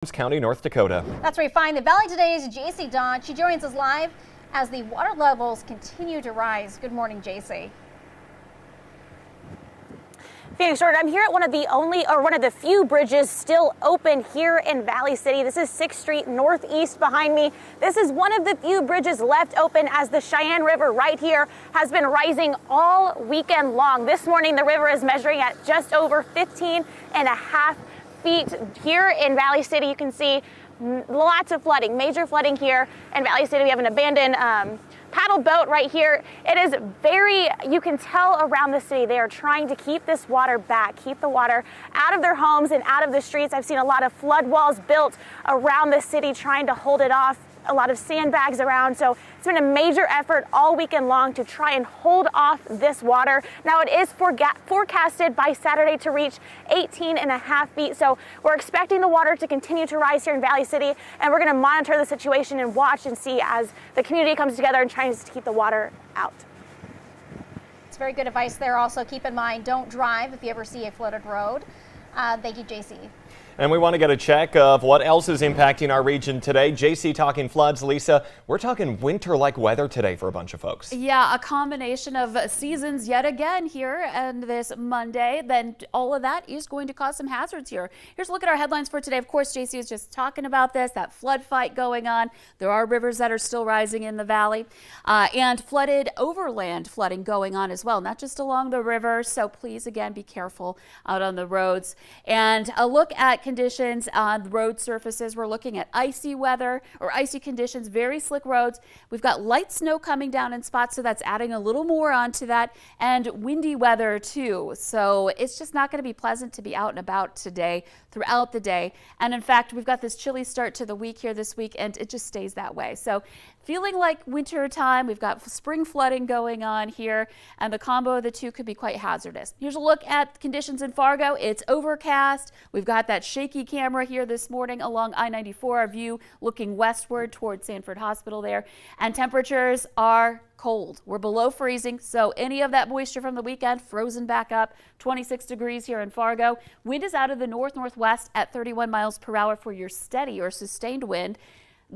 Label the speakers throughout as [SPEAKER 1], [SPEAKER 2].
[SPEAKER 1] County, North Dakota.
[SPEAKER 2] That's where we find the Valley Today's JC Dodd. She joins us live as the water levels continue to rise. Good morning, JC.
[SPEAKER 3] Phoenix Jordan, I'm here at one of the few bridges still open here in Valley City. This is 6th Street Northeast behind me. This is one of the few bridges left open as the Cheyenne River right here has been rising all weekend long. This morning, the river is measuring at just over 15.5 feet here in Valley City. You can see lots of flooding, major flooding here in Valley City. We have an abandoned paddle boat right here. It is you can tell around the city, they are trying to keep this water back, keep the water out of their homes and out of the streets. I've seen a lot of flood walls built around the city trying to hold it off, a lot of sandbags around. So it's been a major effort all weekend long to try and hold off this water. Now it is forecasted by Saturday to reach 18.5 feet. So we're expecting the water to continue to rise here in Valley City, and we're going to monitor the situation and watch and see as the community comes together and tries to keep the water out.
[SPEAKER 2] It's very good advice there. Also, keep in mind, don't drive if you ever see a flooded road. Thank you, JC.
[SPEAKER 1] And we want to get a check of what else is impacting our region today. JC talking floods. Lisa, we're talking winter-like weather today for a bunch of folks.
[SPEAKER 4] Yeah, a combination of seasons yet again here and this Monday. Then all of that is going to cause some hazards here. Here's a look at our headlines for today. Of course, JC was just talking about this, that flood fight going on. There are rivers that are still rising in the valley and flooded overland flooding going on as well, not just along the river. So please, again, be careful out on the roads. And a look at conditions on the road surfaces. We're looking at icy weather or icy conditions, very slick roads. We've got light snow coming down in spots, so that's adding a little more onto that, and windy weather too. So it's just not going to be pleasant to be out and about today throughout the day. And in fact, we've got this chilly start to the week here this week, and it just stays that way. So feeling like winter time, we've got spring flooding going on here, and the combo of the two could be quite hazardous. Here's a look at conditions in Fargo. It's overcast. We've got that shaky camera here this morning along I-94, our view looking westward towards Sanford Hospital there, and temperatures are cold. We're below freezing, so any of that moisture from the weekend frozen back up. 26 degrees here in Fargo. Wind is out of the north-northwest at 31 miles per hour for your steady or sustained wind.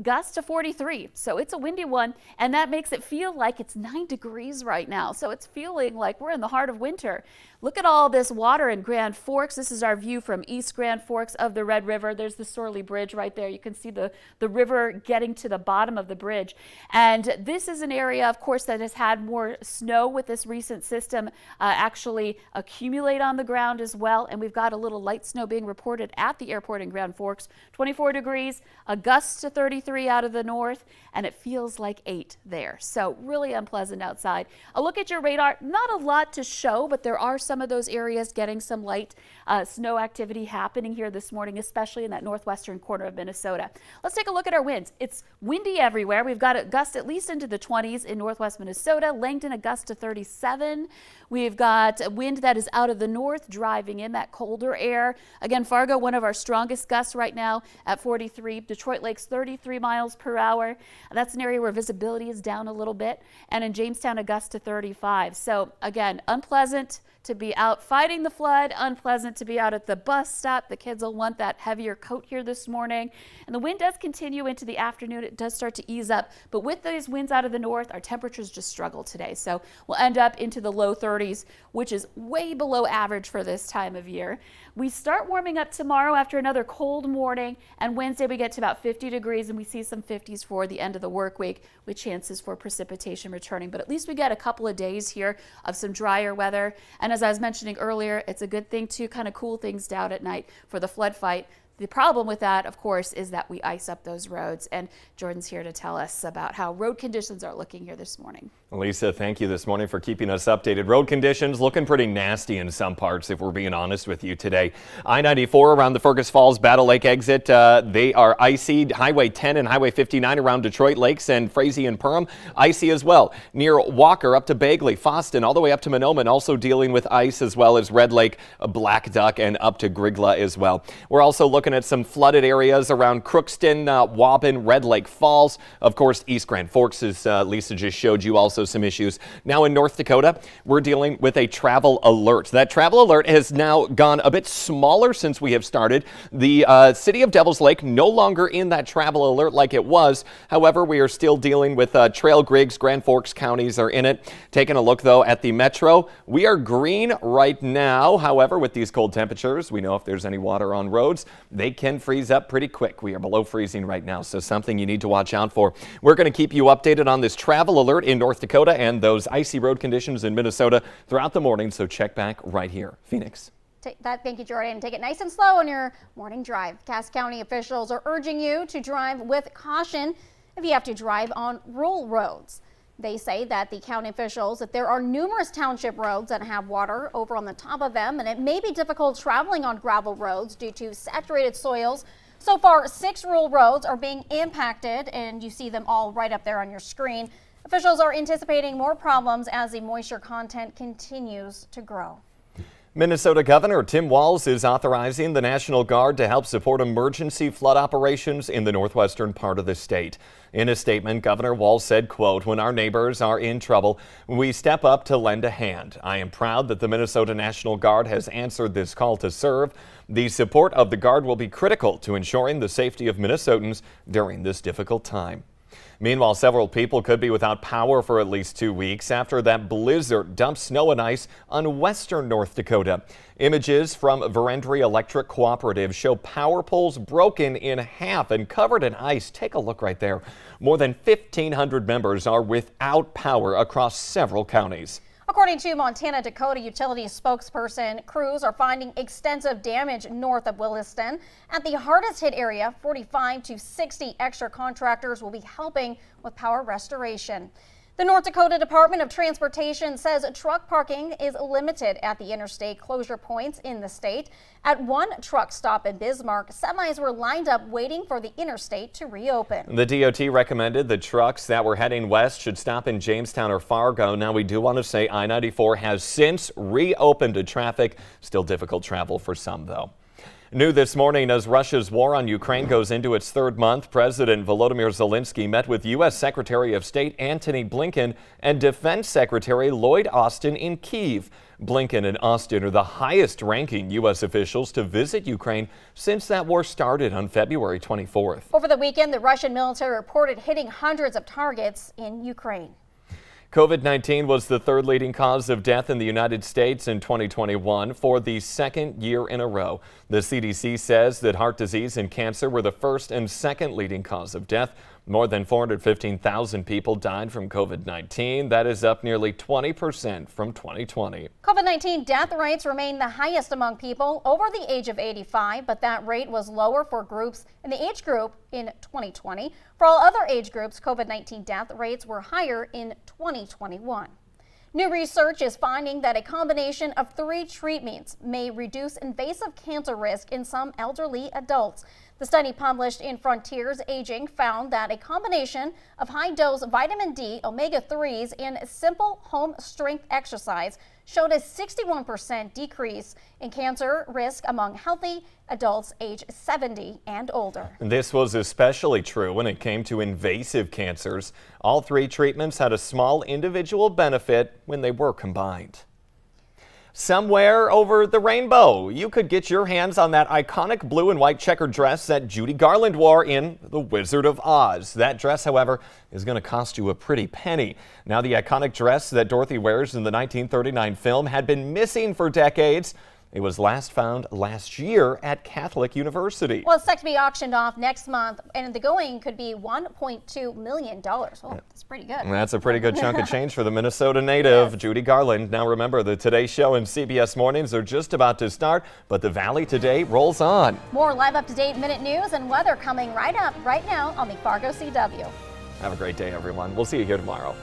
[SPEAKER 4] Gusts to 43, so it's a windy one, and that makes it feel like it's 9 degrees right now. So it's feeling like we're in the heart of winter. Look at all this water in Grand Forks. This is our view from East Grand Forks of the Red River. There's the Sorley Bridge right there. You can see the river getting to the bottom of the bridge. And this is an area, of course, that has had more snow with this recent system actually accumulate on the ground as well. And we've got a little light snow being reported at the airport in Grand Forks. 24 degrees, a gust to 33 out of the north, and it feels like 8 there. So really unpleasant outside. A look at your radar, not a lot to show, but there are some of those areas getting some light snow activity happening here this morning, especially in that northwestern corner of Minnesota. Let's take a look at our winds. It's windy everywhere. We've got a gust at least into the 20s in northwest Minnesota. Langdon, a gust to 37. We've got a wind that is out of the north driving in that colder air. Again, Fargo, one of our strongest gusts right now at 43. Detroit Lakes, 33 miles per hour. That's an area where visibility is down a little bit. And in Jamestown, a gust to 35. So again, unpleasant to be out fighting the flood, unpleasant to be out at the bus stop. The kids will want that heavier coat here this morning. And the wind does continue into the afternoon. It does start to ease up. But with these winds out of the north, our temperatures just struggle today. So we'll end up into the low 30s, which is way below average for this time of year. We start warming up tomorrow after another cold morning, and Wednesday we get to about 50 degrees, and we see some 50s for the end of the work week with chances for precipitation returning. But at least we get a couple of days here of some drier weather. And as I was mentioning earlier, it's a good thing to kind of cool things down at night for the flood fight. The problem with that, of course, is that we ice up those roads. And Jordan's here to tell us about how road conditions are looking here this morning.
[SPEAKER 1] Lisa, thank you this morning for keeping us updated. Road conditions looking pretty nasty in some parts, if we're being honest with you today. I-94 around the Fergus Falls Battle Lake exit, they are icy. Highway 10 and Highway 59 around Detroit Lakes and Frazee and Perham, icy as well. Near Walker up to Bagley, Foston, all the way up to Monoman, also dealing with ice, as well as Red Lake, Black Duck, and up to Grigla as well. We're also looking looking at some flooded areas around Crookston, Waubun, Red Lake Falls. Of course, East Grand Forks, as Lisa just showed you, also some issues. Now in North Dakota, we're dealing with a travel alert. That travel alert has now gone a bit smaller since we have started. The city of Devils Lake no longer in that travel alert like it was. However, we are still dealing with Trail, Griggs, Grand Forks counties are in it. Taking a look, though, at the metro, we are green right now. However, with these cold temperatures, we know if there's any water on roads, they can freeze up pretty quick. We are below freezing right now, so something you need to watch out for. We're going to keep you updated on this travel alert in North Dakota and those icy road conditions in Minnesota throughout the morning, so check back right here. Phoenix.
[SPEAKER 2] Thank you, Jordan. Take it nice and slow on your morning drive. Cass County officials are urging you to drive with caution if you have to drive on rural roads. They say that the county officials, that there are numerous township roads that have water over on the top of them, and it may be difficult traveling on gravel roads due to saturated soils. So far, 6 rural roads are being impacted, and you see them all right up there on your screen. Officials are anticipating more problems as the moisture content continues to grow.
[SPEAKER 1] Minnesota Governor Tim Walz is authorizing the National Guard to help support emergency flood operations in the northwestern part of the state. In a statement, Governor Walz said, quote, "When our neighbors are in trouble, we step up to lend a hand. I am proud that the Minnesota National Guard has answered this call to serve. The support of the Guard will be critical to ensuring the safety of Minnesotans during this difficult time." Meanwhile, several people could be without power for at least 2 weeks after that blizzard dumped snow and ice on western North Dakota. Images from Verendrye Electric Cooperative show power poles broken in half and covered in ice. Take a look right there. More than 1,500 members are without power across several counties.
[SPEAKER 2] According to Montana Dakota Utilities spokesperson, crews are finding extensive damage north of Williston. At the hardest hit area, 45 to 60 extra contractors will be helping with power restoration. The North Dakota Department of Transportation says truck parking is limited at the interstate closure points in the state. At one truck stop in Bismarck, semis were lined up waiting for the interstate to reopen.
[SPEAKER 1] The DOT recommended the trucks that were heading west should stop in Jamestown or Fargo. Now, we do want to say I-94 has since reopened to traffic. Still difficult travel for some, though. New this morning, as Russia's war on Ukraine goes into its 3rd month, President Volodymyr Zelensky met with U.S. Secretary of State Antony Blinken and Defense Secretary Lloyd Austin in Kyiv. Blinken and Austin are the highest-ranking U.S. officials to visit Ukraine since that war started on February 24th.
[SPEAKER 2] Over the weekend, the Russian military reported hitting hundreds of targets in Ukraine.
[SPEAKER 1] COVID-19 was the 3rd leading cause of death in the United States in 2021 for the 2nd year in a row. The CDC says that heart disease and cancer were the 1st and 2nd leading cause of death. More than 415,000 people died from COVID-19. That is up nearly 20% from 2020.
[SPEAKER 2] COVID-19 death rates remain the highest among people over the age of 85, but that rate was lower for groups in the age group in 2020. For all other age groups, COVID-19 death rates were higher in 2021. New research is finding that a combination of 3 treatments may reduce invasive cancer risk in some elderly adults. The study published in Frontiers Aging found that a combination of high-dose vitamin D, omega-3s, and simple home strength exercise showed a 61% decrease in cancer risk among healthy adults age 70 and older.
[SPEAKER 1] This was especially true when it came to invasive cancers. All 3 treatments had a small individual benefit when they were combined. Somewhere over the rainbow, you could get your hands on that iconic blue and white checkered dress that Judy Garland wore in The Wizard of Oz. That dress, however, is going to cost you a pretty penny. Now, the iconic dress that Dorothy wears in the 1939 film had been missing for decades. It was last found last year at Catholic University.
[SPEAKER 2] Well, it's set to be auctioned off next month, and the going could be $1.2 million. Oh, that's pretty good.
[SPEAKER 1] That's a pretty good chunk of change for the Minnesota native, yes. Judy Garland. Now remember, the Today Show and CBS Mornings are just about to start, but the Valley Today rolls on.
[SPEAKER 2] More live up-to-date minute news and weather coming right up right now on the Fargo CW.
[SPEAKER 1] Have a great day, everyone. We'll see you here tomorrow.